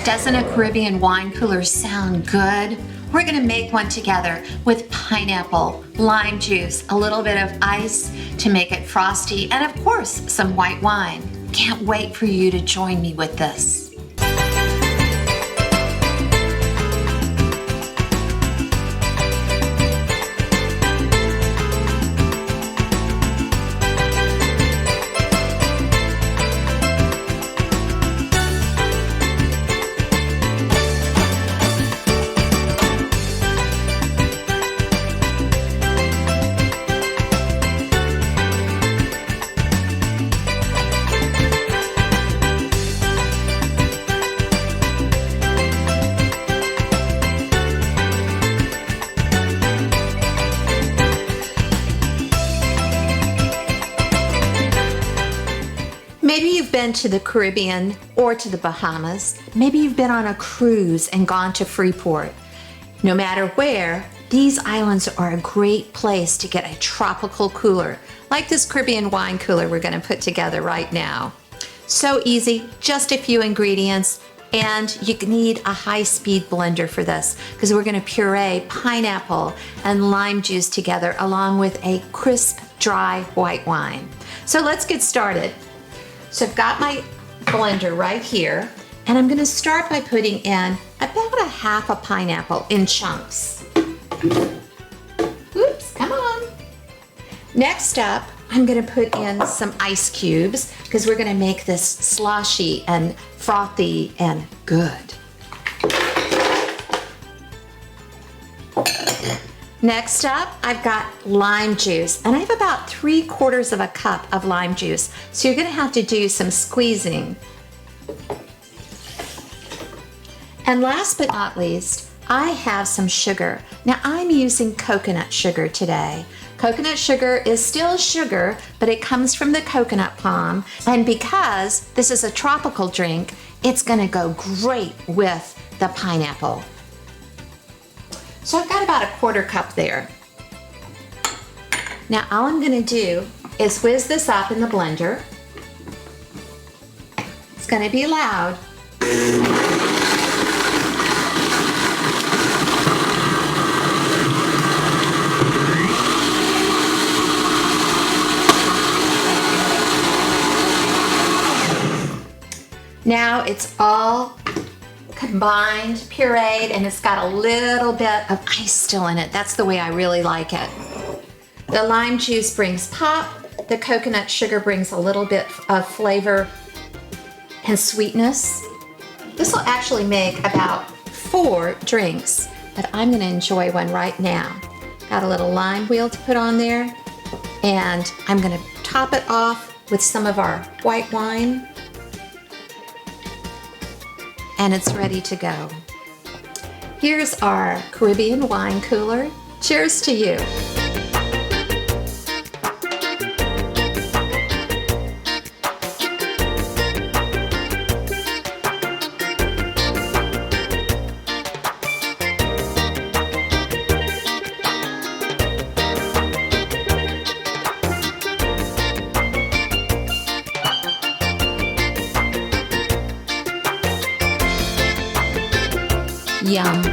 Doesn't a Caribbean wine cooler sound good? We're gonna make one together with pineapple, lime juice, a little bit of ice to make it frosty, and of course, some white wine. Can't wait for you to join me with this. Maybe you've been to the Caribbean or to the Bahamas. Maybe you've been on a cruise and gone to Freeport. No matter where, these islands are a great place to get a tropical cooler, like this Caribbean wine cooler we're going to put together right now. So easy, just a few ingredients, and you need a high-speed blender for this because we're going to puree pineapple and lime juice together along with a crisp, dry white wine. So let's get started. So I've got my blender right here, and I'm gonna start by putting in about a half a pineapple in chunks. Oops, come on. Next up, I'm gonna put in some ice cubes because we're gonna make this sloshy and frothy and good. Next up, I've got lime juice, and I have about 3/4 of a cup of lime juice. So you're gonna have to do some squeezing. And last but not least, I have some sugar. Now I'm using coconut sugar today. Coconut sugar is still sugar, but it comes from the coconut palm. And because this is a tropical drink, it's gonna go great with the pineapple. So I've got about a 1/4 cup there. Now all I'm gonna do is whiz this up in the blender. It's gonna be loud. Now it's all combined, pureed, and it's got a little bit of ice still in it. That's the way I really like it. The lime juice brings pop. The coconut sugar brings a little bit of flavor and sweetness. This will actually make about 4 drinks, but I'm gonna enjoy one right now. Got a little lime wheel to put on there, and I'm gonna top it off with some of our white wine. And it's ready to go. Here's our Caribbean wine cooler. Cheers to you. Yum.